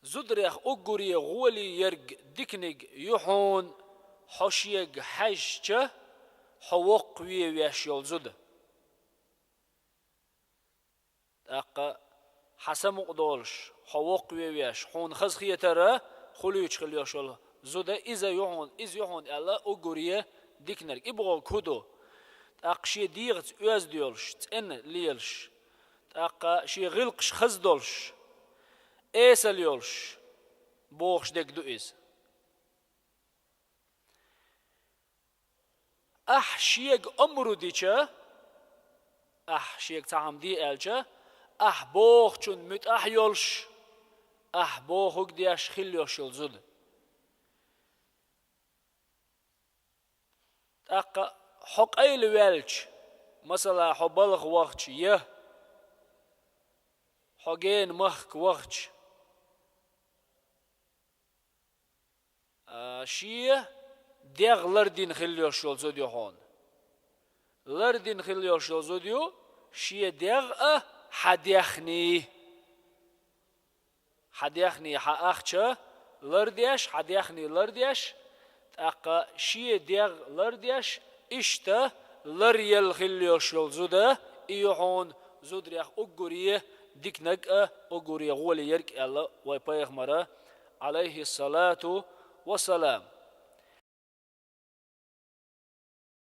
زدريخ أقري غولي يرق ديكنيق يحون حشيق حجة حوق ويش يلزد أقا حسم قدولش حوق ويش حون خزخية ترى خليوش خليوش زد إذا يحون ألا أقري ديكنيق إبغو كدو أقشي ديغت أوز ديولش تأن ليلش أقا شي غلقش خز دولش إيسال يولش بوخش ديك دو إز أحشيق أمرو ديشا أحشيق تعام دي ألشا بوخ چون مت يولش بوخوك دياش خليوش يلزد أقا حق أي لوالش مثلا حبالغ وقت حقين مخك وقت شيه ديغ لردين خليوش يلزديو هون لردين خليوش يلزديو شيه ديغ حديخني حأخشة لرديش حديخني لرديش أقا شيه ديغ لرديش إشتا لريال خليوش يلزده إيهون زودريخ أقوريه ديكنك أقوريه غولي يرك ألا ويبايخ مرة عليه الصلاة والسلام